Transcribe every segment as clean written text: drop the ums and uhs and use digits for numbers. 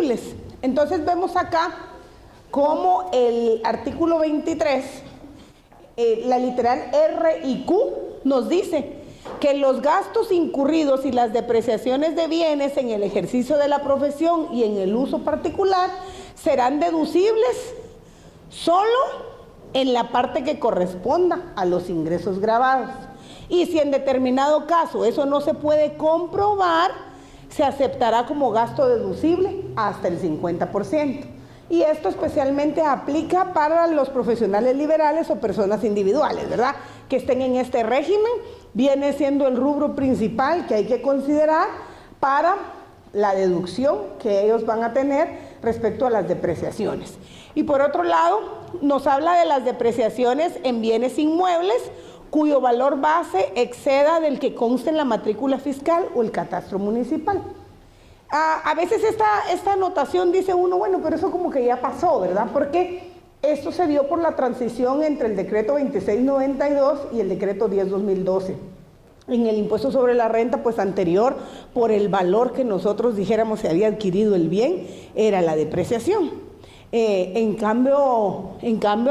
deducibles. Entonces vemos acá como el artículo 23, la literal R y Q nos dice que los gastos incurridos y las depreciaciones de bienes en el ejercicio de la profesión y en el uso particular serán deducibles solo en la parte que corresponda a los ingresos gravados. Y si en determinado caso eso no se puede comprobar, se aceptará como gasto deducible hasta el 50%. Y esto especialmente aplica para los profesionales liberales o personas individuales, ¿verdad? Que estén en este régimen, viene siendo el rubro principal que hay que considerar para la deducción que ellos van a tener respecto a las depreciaciones. Y por otro lado, nos habla de las depreciaciones en bienes inmuebles cuyo valor base exceda del que conste en la matrícula fiscal o el catastro municipal. A veces esta anotación dice uno, bueno, pero eso como que ya pasó, ¿verdad? Porque esto se dio por la transición entre el decreto 2692 y el decreto 10-2012. En el impuesto sobre la renta, pues anterior, por el valor que nosotros dijéramos se había adquirido el bien, era la depreciación. En cambio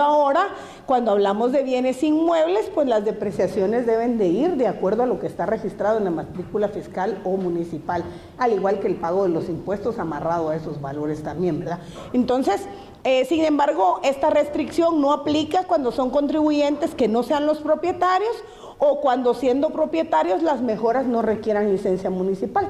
ahora, cuando hablamos de bienes inmuebles, pues las depreciaciones deben de ir de acuerdo a lo que está registrado en la matrícula fiscal o municipal, al igual que el pago de los impuestos amarrado a esos valores también, ¿verdad? Entonces, sin embargo, esta restricción no aplica cuando son contribuyentes que no sean los propietarios o cuando siendo propietarios las mejoras no requieran licencia municipal.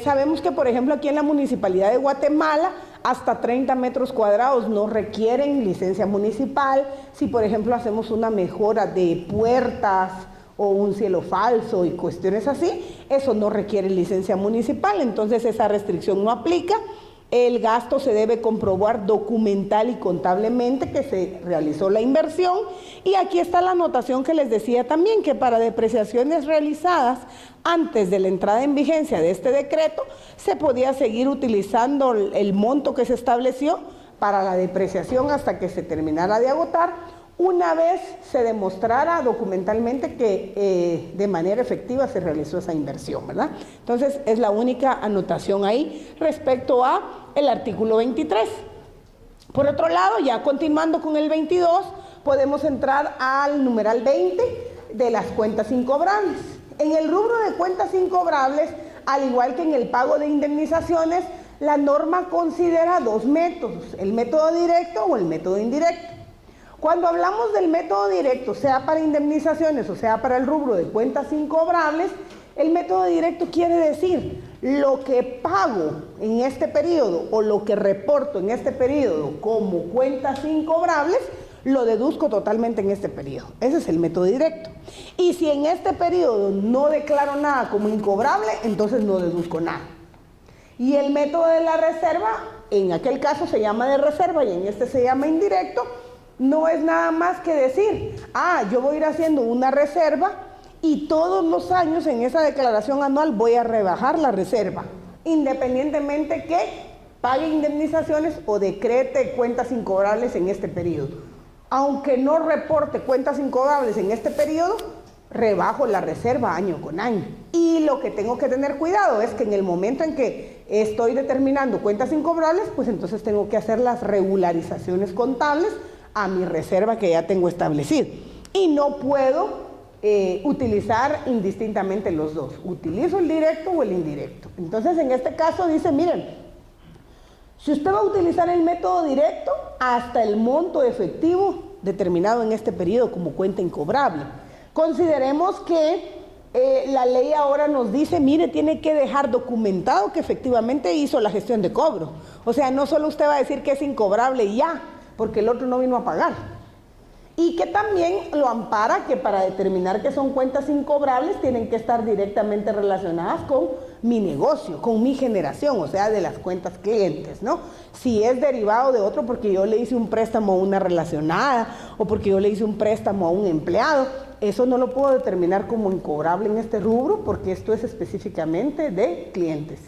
Sabemos que, por ejemplo, aquí en la Municipalidad de Guatemala, hasta 30 metros cuadrados no requieren licencia municipal. Si, por ejemplo, hacemos una mejora de puertas o un cielo falso y cuestiones así, eso no requiere licencia municipal, entonces esa restricción no aplica. El gasto se debe comprobar documental y contablemente que se realizó la inversión. Y aquí está la anotación que les decía también, que para depreciaciones realizadas antes de la entrada en vigencia de este decreto, se podía seguir utilizando el monto que se estableció para la depreciación hasta que se terminara de agotar, una vez se demostrara documentalmente que de manera efectiva se realizó esa inversión, ¿verdad? Entonces, es la única anotación ahí respecto a el artículo 23. Por otro lado, ya continuando con el 22, podemos entrar al numeral 20 de las cuentas incobrables. En el rubro de cuentas incobrables, al igual que en el pago de indemnizaciones, la norma considera dos métodos, el método directo o el método indirecto. Cuando hablamos del método directo, sea para indemnizaciones o sea para el rubro de cuentas incobrables, el método directo quiere decir lo que pago en este periodo o lo que reporto en este periodo como cuentas incobrables, lo deduzco totalmente en este periodo. Ese es el método directo. Y si en este periodo no declaro nada como incobrable, entonces no deduzco nada. Y el método de la reserva, en aquel caso se llama de reserva y en este se llama indirecto. No es nada más que decir, yo voy a ir haciendo una reserva y todos los años en esa declaración anual voy a rebajar la reserva, independientemente que pague indemnizaciones o decrete cuentas incobrables en este periodo. Aunque no reporte cuentas incobrables en este periodo, rebajo la reserva año con año. Y lo que tengo que tener cuidado es que en el momento en que estoy determinando cuentas incobrables, pues entonces tengo que hacer las regularizaciones contables a mi reserva que ya tengo establecida. Y no puedo utilizar indistintamente los dos. Utilizo el directo o el indirecto. Entonces, en este caso dice, miren, si usted va a utilizar el método directo, hasta el monto efectivo determinado en este periodo como cuenta incobrable. Consideremos que la ley ahora nos dice, mire, tiene que dejar documentado que efectivamente hizo la gestión de cobro. O sea, no solo usted va a decir que es incobrable y ya, porque el otro no vino a pagar. Y que también lo ampara que para determinar que son cuentas incobrables tienen que estar directamente relacionadas con mi negocio, con mi generación, o sea, de las cuentas clientes, ¿no? Si es derivado de otro porque yo le hice un préstamo a una relacionada o porque yo le hice un préstamo a un empleado, eso no lo puedo determinar como incobrable en este rubro porque esto es específicamente de clientes.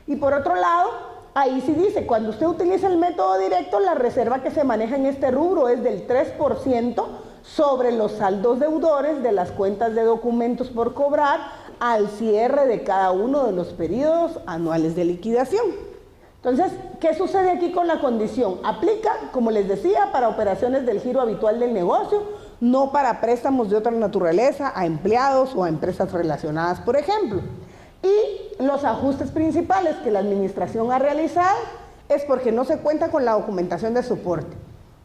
Y por otro lado, ahí sí dice, cuando usted utiliza el método directo, la reserva que se maneja en este rubro es del 3% sobre los saldos deudores de las cuentas de documentos por cobrar al cierre de cada uno de los periodos anuales de liquidación. Entonces, ¿qué sucede aquí con la condición? Aplica, como les decía, para operaciones del giro habitual del negocio, no para préstamos de otra naturaleza a empleados o a empresas relacionadas, por ejemplo. Y los ajustes principales que la administración ha realizado es porque no se cuenta con la documentación de soporte.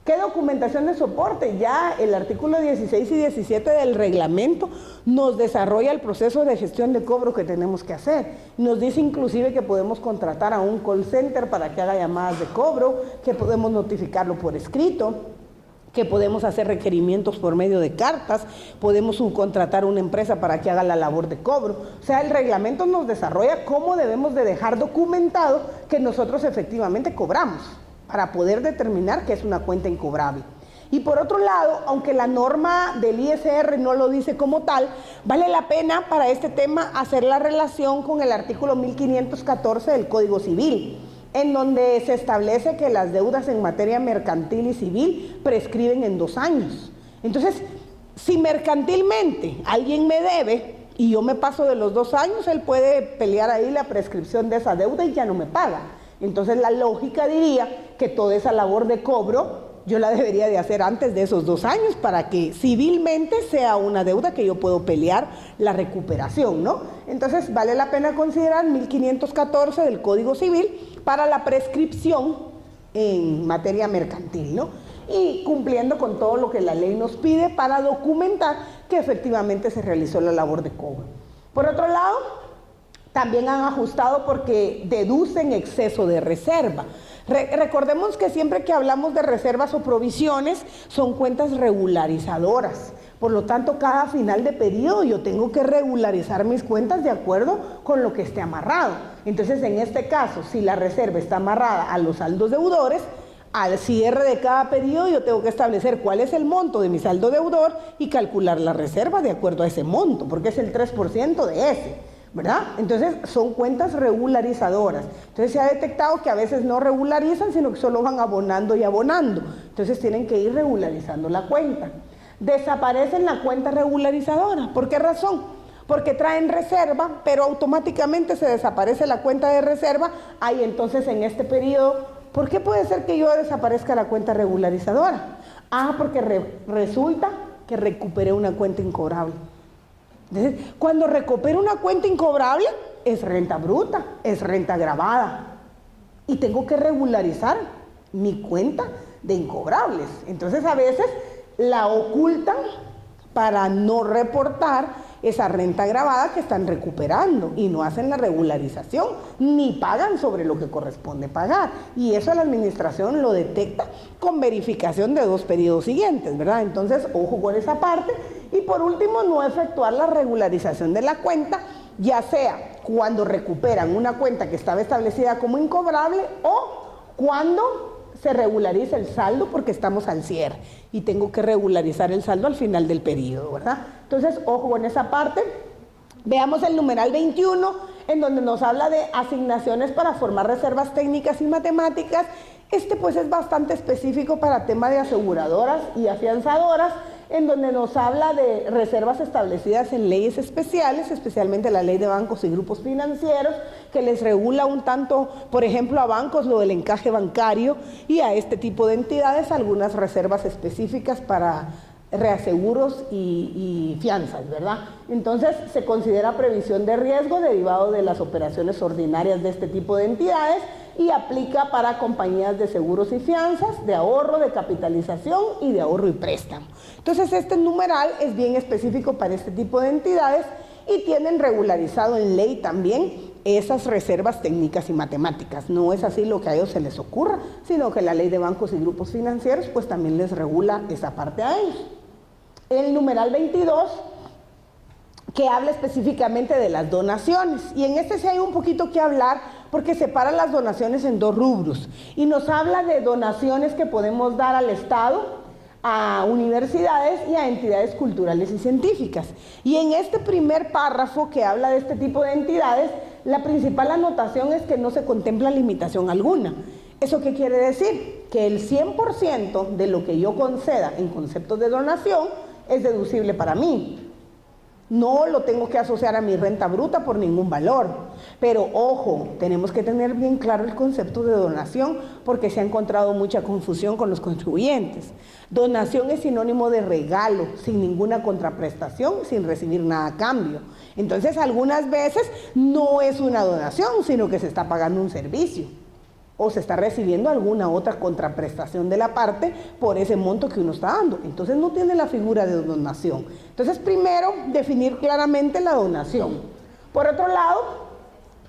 ¿Qué documentación de soporte? Ya el artículo 16 y 17 del reglamento nos desarrolla el proceso de gestión de cobro que tenemos que hacer. Nos dice inclusive que podemos contratar a un call center para que haga llamadas de cobro, que podemos notificarlo por escrito, que podemos hacer requerimientos por medio de cartas, podemos subcontratar a una empresa para que haga la labor de cobro. O sea, el reglamento nos desarrolla cómo debemos de dejar documentado que nosotros efectivamente cobramos, para poder determinar que es una cuenta incobrable. Y por otro lado, aunque la norma del ISR no lo dice como tal, vale la pena para este tema hacer la relación con el artículo 1514 del Código Civil, en donde se establece que las deudas en materia mercantil y civil prescriben en 2 años. Entonces, si mercantilmente alguien me debe y yo me paso de los 2 años, él puede pelear ahí la prescripción de esa deuda y ya no me paga. Entonces la lógica diría que toda esa labor de cobro yo la debería de hacer antes de esos 2 años para que civilmente sea una deuda que yo puedo pelear la recuperación, ¿no? Entonces vale la pena considerar 1514 del Código Civil para la prescripción en materia mercantil, ¿no? Y cumpliendo con todo lo que la ley nos pide para documentar que efectivamente se realizó la labor de cobro. Por otro lado, también han ajustado porque deducen exceso de reserva. Recordemos que siempre que hablamos de reservas o provisiones son cuentas regularizadoras. Por lo tanto, cada final de periodo yo tengo que regularizar mis cuentas de acuerdo con lo que esté amarrado. Entonces, en este caso, si la reserva está amarrada a los saldos deudores, al cierre de cada periodo yo tengo que establecer cuál es el monto de mi saldo deudor y calcular la reserva de acuerdo a ese monto, porque es el 3% de ese, ¿verdad? Entonces son cuentas regularizadoras. Entonces se ha detectado que a veces no regularizan, sino que solo van abonando y abonando. Entonces tienen que ir regularizando la cuenta. Desaparecen la cuenta regularizadora. ¿Por qué razón? Porque traen reserva, pero automáticamente se desaparece la cuenta de reserva. Ahí entonces en este periodo, ¿por qué puede ser que yo desaparezca la cuenta regularizadora? Ah, porque resulta que recuperé una cuenta incobrable. Entonces, cuando recupero una cuenta incobrable, es renta bruta, es renta gravada. Y tengo que regularizar mi cuenta de incobrables. Entonces, a veces la ocultan para no reportar esa renta gravada que están recuperando y no hacen la regularización, ni pagan sobre lo que corresponde pagar. Y eso la administración lo detecta con verificación de 2 periodos siguientes, ¿verdad? Entonces, ojo con esa parte. Y por último, no efectuar la regularización de la cuenta, ya sea cuando recuperan una cuenta que estaba establecida como incobrable o cuando se regulariza el saldo porque estamos al cierre y tengo que regularizar el saldo al final del periodo, ¿verdad? Entonces, ojo con esa parte. Veamos el numeral 21, en donde nos habla de asignaciones para formar reservas técnicas y matemáticas. Este pues es bastante específico para tema de aseguradoras y afianzadoras, en donde nos habla de reservas establecidas en leyes especiales, especialmente la ley de bancos y grupos financieros, que les regula un tanto, por ejemplo, a bancos lo del encaje bancario y a este tipo de entidades algunas reservas específicas para reaseguros y fianzas, ¿verdad? Entonces se considera previsión de riesgo derivado de las operaciones ordinarias de este tipo de entidades y aplica para compañías de seguros y fianzas, de ahorro, de capitalización y de ahorro y préstamo. Entonces este numeral es bien específico para este tipo de entidades y tienen regularizado en ley también esas reservas técnicas y matemáticas. No es así lo que a ellos se les ocurra, sino que la ley de bancos y grupos financieros pues también les regula esa parte a ellos. El numeral 22, que habla específicamente de las donaciones, y en este sí hay un poquito que hablar porque separa las donaciones en 2 rubros y nos habla de donaciones que podemos dar al Estado, a universidades y a entidades culturales y científicas. Y en este primer párrafo que habla de este tipo de entidades, la principal anotación es que no se contempla limitación alguna. ¿Eso qué quiere decir? Que el 100% de lo que yo conceda en conceptos de donación es deducible para mí. No lo tengo que asociar a mi renta bruta por ningún valor. Pero ojo, tenemos que tener bien claro el concepto de donación porque se ha encontrado mucha confusión con los contribuyentes. Donación es sinónimo de regalo, sin ninguna contraprestación, sin recibir nada a cambio. Entonces, algunas veces no es una donación, sino que se está pagando un servicio o se está recibiendo alguna otra contraprestación de la parte por ese monto que uno está dando. Entonces no tiene la figura de donación. Entonces primero definir claramente la donación. Por otro lado,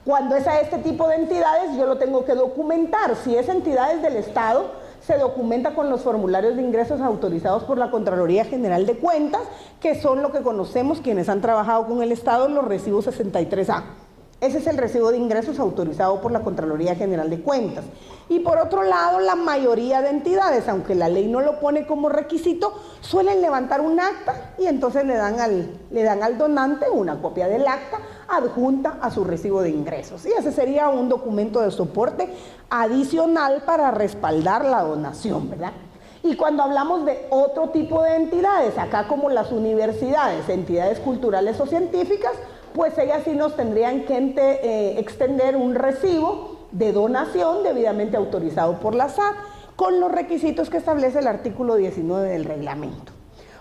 cuando es a este tipo de entidades yo lo tengo que documentar. Si es entidades del Estado, se documenta con los formularios de ingresos autorizados por la Contraloría General de Cuentas, que son lo que conocemos quienes han trabajado con el Estado, los recibos 63A. Ese es el recibo de ingresos autorizado por la Contraloría General de Cuentas. Y por otro lado, la mayoría de entidades, aunque la ley no lo pone como requisito, suelen levantar un acta y entonces le dan al donante una copia del acta adjunta a su recibo de ingresos. Y ese sería un documento de soporte adicional para respaldar la donación, ¿verdad? Y cuando hablamos de otro tipo de entidades, acá como las universidades, entidades culturales o científicas, pues ellas sí nos tendrían que extender un recibo de donación debidamente autorizado por la SAT con los requisitos que establece el artículo 19 del reglamento.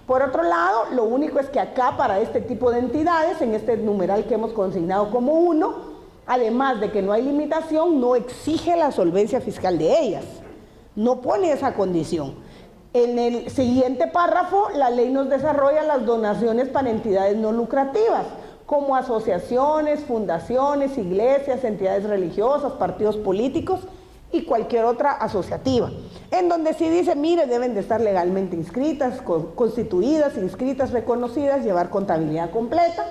Por otro lado, lo único es que acá para este tipo de entidades, en este numeral que hemos consignado como 1, además de que no hay limitación, no exige la solvencia fiscal de ellas, no pone esa condición. En el siguiente párrafo, la ley nos desarrolla las donaciones para entidades no lucrativas, como asociaciones, fundaciones, iglesias, entidades religiosas, partidos políticos y cualquier otra asociativa, en donde sí dice, mire, deben de estar legalmente inscritas, constituidas, inscritas, reconocidas, llevar contabilidad completa,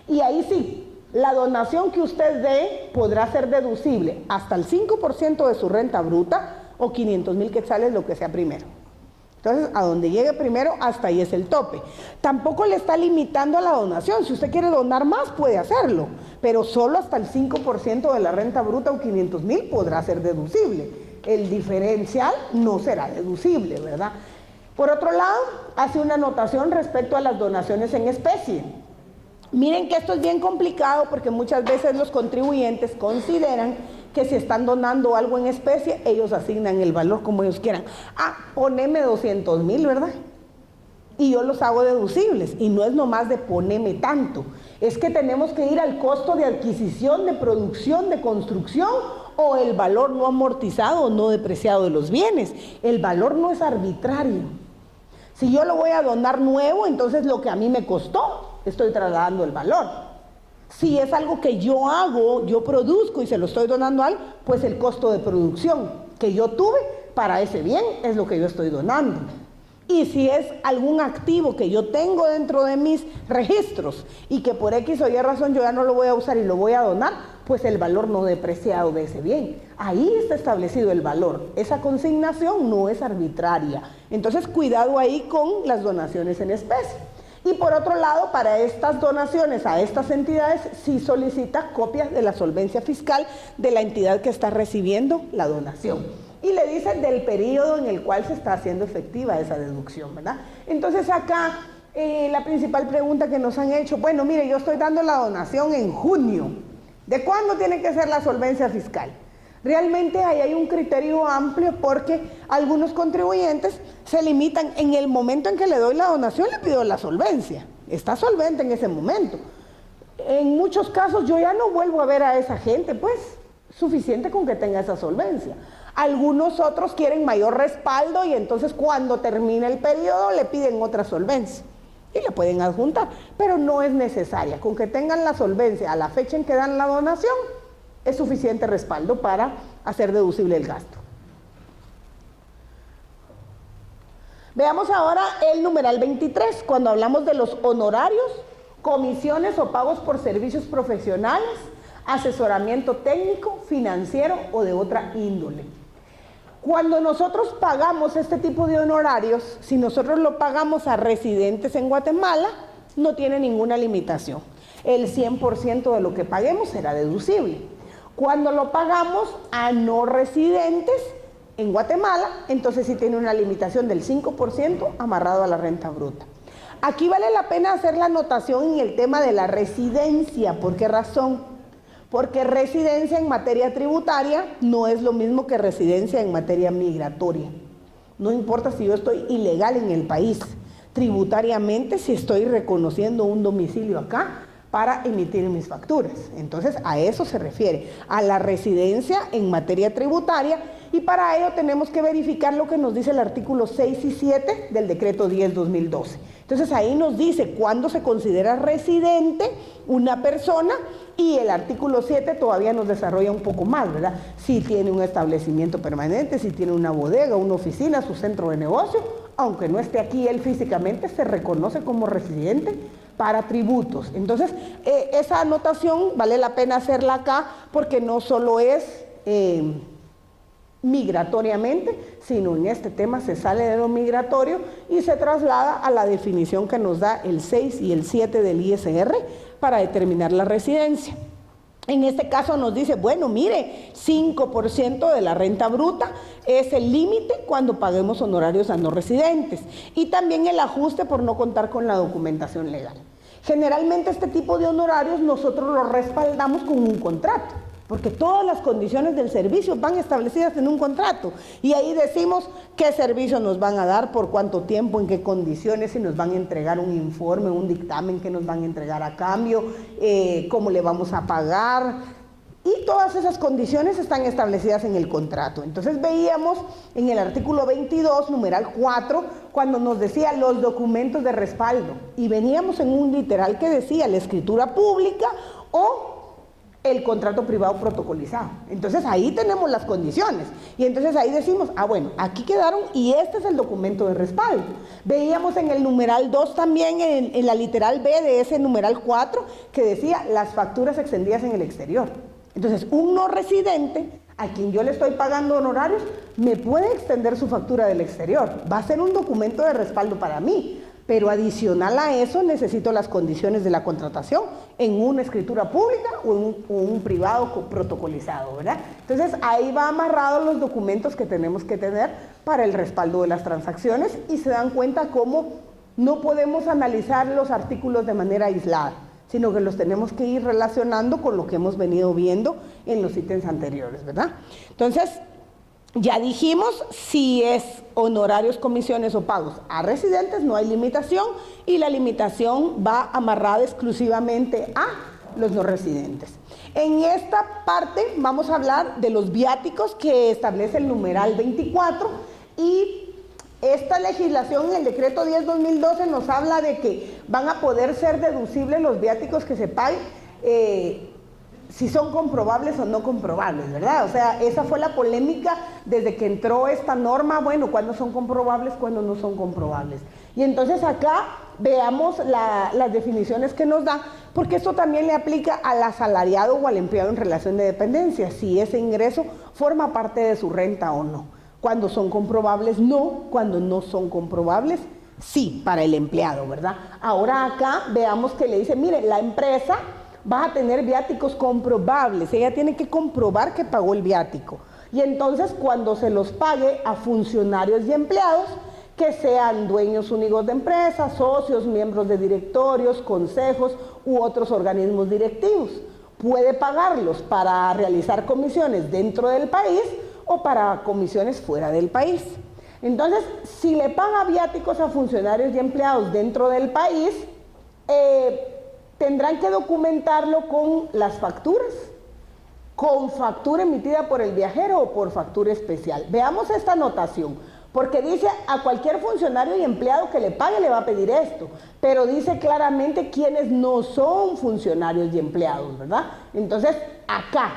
y ahí sí, la donación que usted dé podrá ser deducible hasta el 5% de su renta bruta o 500,000 quetzales, lo que sea primero. Entonces, a donde llegue primero, hasta ahí es el tope. Tampoco le está limitando a la donación. Si usted quiere donar más, puede hacerlo, pero solo hasta el 5% de la renta bruta o 500,000 podrá ser deducible. El diferencial no será deducible, ¿verdad? Por otro lado, hace una anotación respecto a las donaciones en especie. Miren que esto es bien complicado porque muchas veces los contribuyentes consideran que si están donando algo en especie, ellos asignan el valor como ellos quieran. Ah, poneme 200,000, ¿verdad? Y yo los hago deducibles. Y no es nomás de poneme tanto. Es que tenemos que ir al costo de adquisición, de producción, de construcción, o el valor no amortizado o no depreciado de los bienes. El valor no es arbitrario. Si yo lo voy a donar nuevo, entonces lo que a mí me costó, estoy trasladando el valor. Si es algo que yo hago, yo produzco y se lo estoy donando a él, pues el costo de producción que yo tuve para ese bien es lo que yo estoy donando. Y si es algún activo que yo tengo dentro de mis registros y que por X o Y razón yo ya no lo voy a usar y lo voy a donar, pues el valor no depreciado de ese bien. Ahí está establecido el valor. Esa consignación no es arbitraria. Entonces, cuidado ahí con las donaciones en especie. Y por otro lado, para estas donaciones a estas entidades, sí solicita copias de la solvencia fiscal de la entidad que está recibiendo la donación. Y le dicen del periodo en el cual se está haciendo efectiva esa deducción, ¿verdad? Entonces acá, la principal pregunta que nos han hecho, bueno, mire, yo estoy dando la donación en junio. ¿De cuándo tiene que ser la solvencia fiscal? Realmente ahí hay un criterio amplio porque algunos contribuyentes se limitan en el momento en que le doy la donación, le pido la solvencia. Está solvente en ese momento. En muchos casos yo ya no vuelvo a ver a esa gente, pues suficiente con que tenga esa solvencia. Algunos otros quieren mayor respaldo y entonces cuando termina el periodo le piden otra solvencia y le pueden adjuntar, pero no es necesaria. Con que tengan la solvencia a la fecha en que dan la donación, es suficiente respaldo para hacer deducible el gasto. Veamos ahora el numeral 23, cuando hablamos de los honorarios, comisiones o pagos por servicios profesionales, asesoramiento técnico, financiero o de otra índole. Cuando nosotros pagamos este tipo de honorarios, si nosotros lo pagamos a residentes en Guatemala, no tiene ninguna limitación. El 100% de lo que paguemos será deducible. Cuando lo pagamos a no residentes en Guatemala, entonces sí tiene una limitación del 5% amarrado a la renta bruta. Aquí vale la pena hacer la anotación en el tema de la residencia. ¿Por qué razón? Porque residencia en materia tributaria no es lo mismo que residencia en materia migratoria. No importa si yo estoy ilegal en el país, tributariamente si estoy reconociendo un domicilio acá para emitir mis facturas. Entonces a eso se refiere, a la residencia en materia tributaria, y para ello tenemos que verificar lo que nos dice el artículo 6 y 7 del decreto 10/2012. Entonces ahí nos dice cuándo se considera residente una persona, y el artículo 7 todavía nos desarrolla un poco más, ¿verdad? Si tiene un establecimiento permanente, si tiene una bodega, una oficina, su centro de negocio, aunque no esté aquí él físicamente, se reconoce como residente para tributos. Entonces, esa anotación vale la pena hacerla acá, porque no solo es migratoriamente, sino en este tema se sale de lo migratorio y se traslada a la definición que nos da el 6 y el 7 del ISR para determinar la residencia. En este caso nos dice, bueno, mire, 5% de la renta bruta es el límite cuando paguemos honorarios a no residentes, y también el ajuste por no contar con la documentación legal. Generalmente este tipo de honorarios nosotros los respaldamos con un contrato, porque todas las condiciones del servicio van establecidas en un contrato, y ahí decimos qué servicio nos van a dar, por cuánto tiempo, en qué condiciones, si nos van a entregar un informe, un dictamen que nos van a entregar a cambio, cómo le vamos a pagar, y todas esas condiciones están establecidas en el contrato. Entonces veíamos en el artículo 22, numeral 4, cuando nos decía los documentos de respaldo, y veníamos en un literal que decía la escritura pública o el contrato privado protocolizado. Entonces ahí tenemos las condiciones, y entonces ahí decimos, ah bueno, aquí quedaron y este es el documento de respaldo. Veíamos en el numeral 2 también, en la literal B de ese numeral 4, que decía las facturas extendidas en el exterior. Entonces un no residente a quien yo le estoy pagando honorarios me puede extender su factura del exterior, va a ser un documento de respaldo para mí. Pero adicional a eso necesito las condiciones de la contratación en una escritura pública o un privado protocolizado, ¿verdad? Entonces ahí va amarrado los documentos que tenemos que tener para el respaldo de las transacciones, y se dan cuenta cómo no podemos analizar los artículos de manera aislada, sino que los tenemos que ir relacionando con lo que hemos venido viendo en los ítems anteriores, ¿verdad? Entonces, ya dijimos, si es honorarios, comisiones o pagos a residentes, no hay limitación, y la limitación va amarrada exclusivamente a los no residentes. En esta parte vamos a hablar de los viáticos que establece el numeral 24, y esta legislación en el decreto 10/2012 nos habla de que van a poder ser deducibles los viáticos que se paguen, si son comprobables o no comprobables, ¿verdad? O sea, esa fue la polémica desde que entró esta norma, bueno, cuándo son comprobables, cuándo no son comprobables. Y entonces acá veamos las definiciones que nos da, porque esto también le aplica al asalariado o al empleado en relación de dependencia, si ese ingreso forma parte de su renta o no. Cuando son comprobables, no; cuando no son comprobables, sí, para el empleado, ¿verdad? Ahora acá veamos que le dice, mire, la empresa va a tener viáticos comprobables, ella tiene que comprobar que pagó el viático, y entonces cuando se los pague a funcionarios y empleados que sean dueños únicos de empresas, socios, miembros de directorios, consejos u otros organismos directivos, puede pagarlos para realizar comisiones dentro del país o para comisiones fuera del país. Entonces, si le paga viáticos a funcionarios y empleados dentro del país, tendrán que documentarlo con las facturas, con factura emitida por el viajero o por factura especial. Veamos esta anotación, porque dice a cualquier funcionario y empleado que le pague le va a pedir esto, pero dice claramente quiénes no son funcionarios y empleados, ¿verdad? Entonces, acá,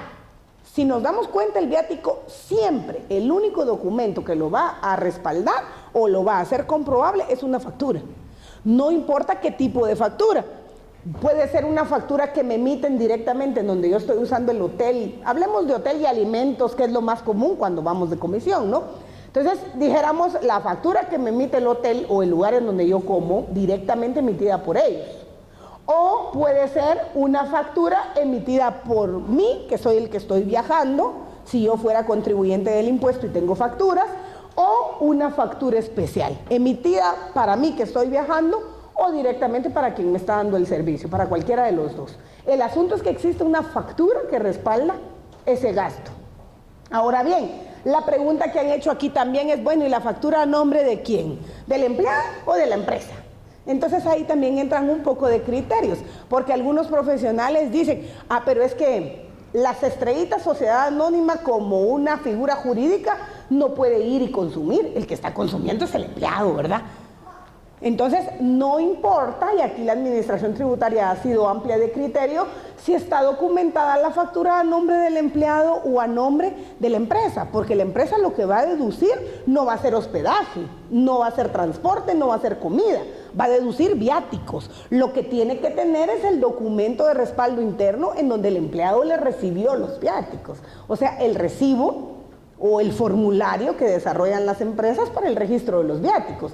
si nos damos cuenta, el viático siempre, el único documento que lo va a respaldar o lo va a hacer comprobable es una factura. No importa qué tipo de factura. Puede ser una factura que me emiten directamente en donde yo estoy usando el hotel. Hablemos de hotel y alimentos, que es lo más común cuando vamos de comisión, ¿no? Entonces, dijéramos la factura que me emite el hotel o el lugar en donde yo como, directamente emitida por ellos. O puede ser una factura emitida por mí, que soy el que estoy viajando, si yo fuera contribuyente del impuesto y tengo facturas, o una factura especial, emitida para mí que estoy viajando, o directamente para quien me está dando el servicio, para cualquiera de los dos. El asunto es que existe una factura que respalda ese gasto. Ahora bien, la pregunta que han hecho aquí también es, bueno, ¿y la factura a nombre de quién? ¿Del empleado o de la empresa? Entonces ahí también entran un poco de criterios, porque algunos profesionales dicen, pero es que las estrellitas sociedad anónima como una figura jurídica no puede ir y consumir, el que está consumiendo es el empleado, ¿verdad? Entonces no importa, y aquí la administración tributaria ha sido amplia de criterio, si está documentada la factura a nombre del empleado o a nombre de la empresa, porque la empresa lo que va a deducir no va a ser hospedaje, no va a ser transporte, no va a ser comida, va a deducir viáticos. Lo que tiene que tener es el documento de respaldo interno en donde el empleado le recibió los viáticos, o sea, el recibo o el formulario que desarrollan las empresas para el registro de los viáticos.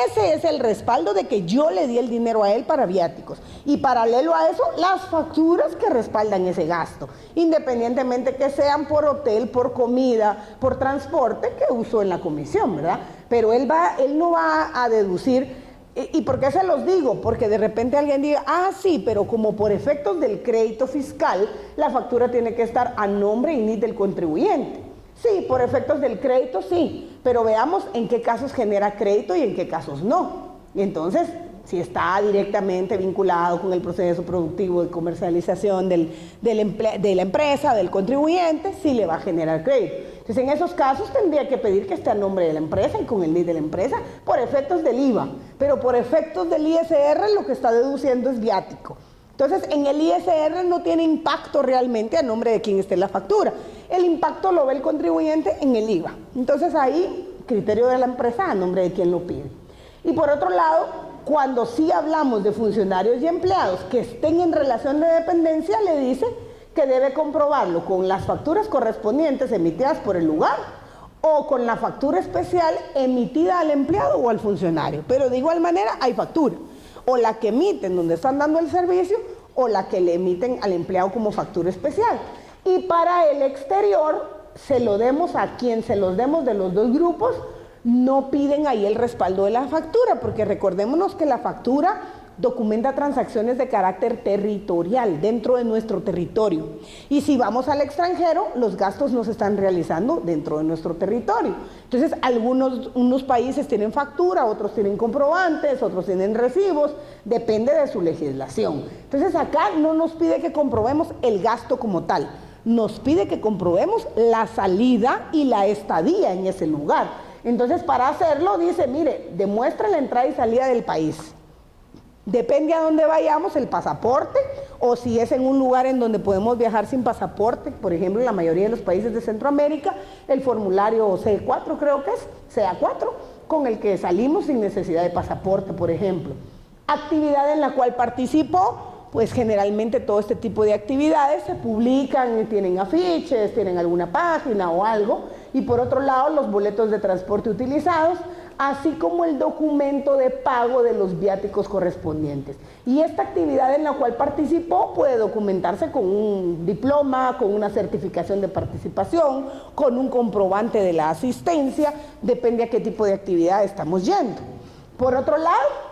Ese es el respaldo de que yo le di el dinero a él para viáticos. Y paralelo a eso, las facturas que respaldan ese gasto, independientemente que sean por hotel, por comida, por transporte, que usó en la comisión, ¿verdad? Pero él no va a deducir. ¿Y por qué se los digo? Porque de repente alguien diga, sí, pero como por efectos del crédito fiscal, la factura tiene que estar a nombre y NIT del contribuyente. Sí, por efectos del crédito sí, pero veamos en qué casos genera crédito y en qué casos no. Y entonces, si está directamente vinculado con el proceso productivo de comercialización de la empresa, del contribuyente, sí le va a generar crédito. Entonces, en esos casos tendría que pedir que esté a nombre de la empresa y con el NIT de la empresa por efectos del IVA, pero por efectos del ISR lo que está deduciendo es viático. Entonces, en el ISR no tiene impacto realmente a nombre de quien esté la factura. El impacto lo ve el contribuyente en el IVA. Entonces, ahí, criterio de la empresa a nombre de quien lo pide. Y por otro lado, cuando sí hablamos de funcionarios y empleados que estén en relación de dependencia, le dice que debe comprobarlo con las facturas correspondientes emitidas por el lugar o con la factura especial emitida al empleado o al funcionario. Pero de igual manera hay factura. O la que emiten donde están dando el servicio, o la que le emiten al empleado como factura especial. Y para el exterior, se lo demos a quien se los demos de los dos grupos, no piden ahí el respaldo de la factura, porque recordémonos que la factura documenta transacciones de carácter territorial dentro de nuestro territorio. Y si vamos al extranjero, los gastos no se están realizando dentro de nuestro territorio. Entonces, unos países tienen factura, otros tienen comprobantes, otros tienen recibos, depende de su legislación. Entonces, acá no nos pide que comprobemos el gasto como tal, nos pide que comprobemos la salida y la estadía en ese lugar. Entonces, para hacerlo, dice, mire, demuestre la entrada y salida del país. Depende a dónde vayamos, el pasaporte, o si es en un lugar en donde podemos viajar sin pasaporte, por ejemplo, en la mayoría de los países de Centroamérica, el formulario C4 creo que es, CA4, con el que salimos sin necesidad de pasaporte, por ejemplo. Actividad en la cual participó, pues generalmente todo este tipo de actividades se publican, tienen afiches, tienen alguna página o algo, y por otro lado los boletos de transporte utilizados, así como el documento de pago de los viáticos correspondientes. Y esta actividad en la cual participó puede documentarse con un diploma, con una certificación de participación, con un comprobante de la asistencia, depende a qué tipo de actividad estamos yendo. Por otro lado,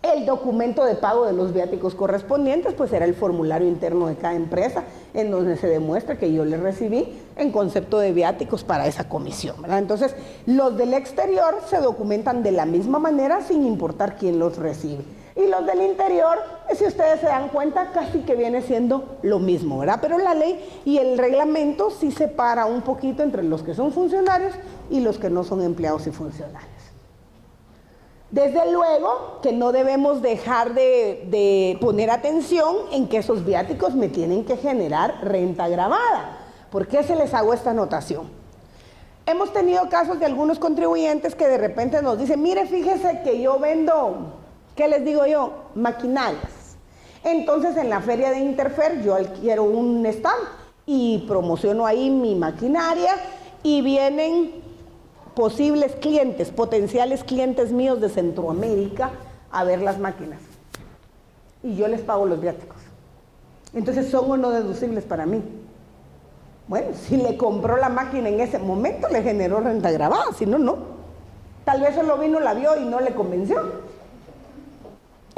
el documento de pago de los viáticos correspondientes, pues será el formulario interno de cada empresa, en donde se demuestra que yo le recibí en concepto de viáticos para esa comisión, ¿verdad? Entonces, los del exterior se documentan de la misma manera sin importar quién los recibe. Y los del interior, si ustedes se dan cuenta, casi que viene siendo lo mismo, ¿verdad? Pero la ley y el reglamento sí separa un poquito entre los que son funcionarios y los que no son empleados y funcionarios. Desde luego que no debemos dejar de poner atención en que esos viáticos me tienen que generar renta gravada. ¿Por qué se les hago esta anotación? Hemos tenido casos de algunos contribuyentes que de repente nos dicen, mire, fíjese que yo vendo, ¿qué les digo yo? Maquinarias. Entonces en la feria de Interfer yo quiero un stand y promociono ahí mi maquinaria y vienen posibles clientes, potenciales clientes míos de Centroamérica a ver las máquinas y yo les pago los viáticos. Entonces, ¿son o no deducibles para mí? Bueno, si le compró la máquina en ese momento le generó renta gravada, si no, no. Tal vez solo vino, la vio y no le convenció.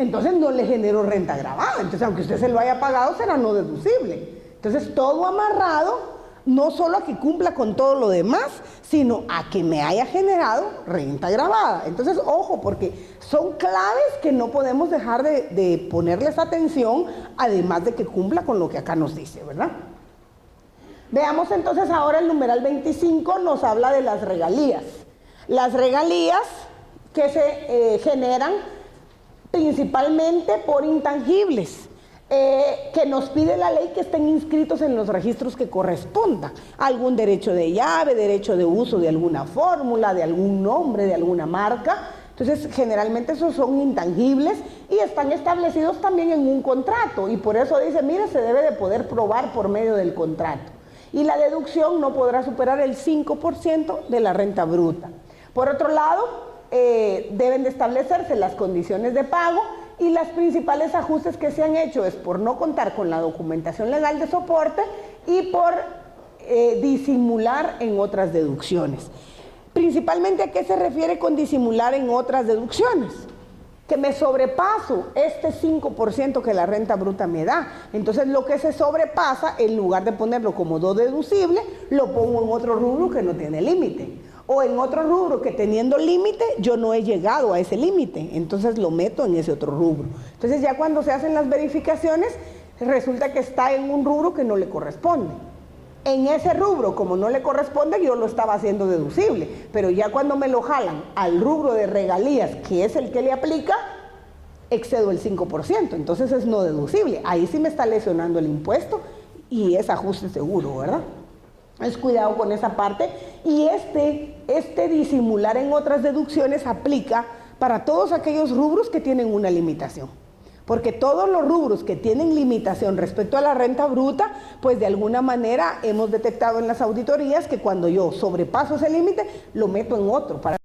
entonces no le generó renta agravada. Entonces, aunque usted se lo haya pagado, será no deducible. Entonces, todo amarrado, no solo a que cumpla con todo lo demás, sino a que me haya generado renta agravada. Entonces, ojo, porque son claves que no podemos dejar de ponerles atención, además de que cumpla con lo que acá nos dice, ¿verdad? Veamos entonces ahora el numeral 25, nos habla de las regalías. Las regalías que se generan principalmente por intangibles, que nos pide la ley que estén inscritos en los registros que correspondan. Algún derecho de llave, derecho de uso de alguna fórmula, de algún nombre, de alguna marca. Entonces, generalmente esos son intangibles y están establecidos también en un contrato. Y por eso dice, mire, se debe de poder probar por medio del contrato. Y la deducción no podrá superar el 5% de la renta bruta. Por otro lado, deben de establecerse las condiciones de pago y los principales ajustes que se han hecho es por no contar con la documentación legal de soporte y por disimular en otras deducciones. Principalmente, ¿a qué se refiere con disimular en otras deducciones? Que me sobrepaso este 5% que la renta bruta me da. Entonces, lo que se sobrepasa, en lugar de ponerlo como no deducible, lo pongo en otro rubro que no tiene límite. O en otro rubro que teniendo límite, yo no he llegado a ese límite. Entonces, lo meto en ese otro rubro. Entonces, ya cuando se hacen las verificaciones, resulta que está en un rubro que no le corresponde. En ese rubro, como no le corresponde, yo lo estaba haciendo deducible, pero ya cuando me lo jalan al rubro de regalías, que es el que le aplica, excedo el 5%, entonces es no deducible. Ahí sí me está lesionando el impuesto y es ajuste seguro, ¿verdad? Es cuidado con esa parte. Y este disimular en otras deducciones aplica para todos aquellos rubros que tienen una limitación. Porque todos los rubros que tienen limitación respecto a la renta bruta, pues de alguna manera hemos detectado en las auditorías que cuando yo sobrepaso ese límite, lo meto en otro para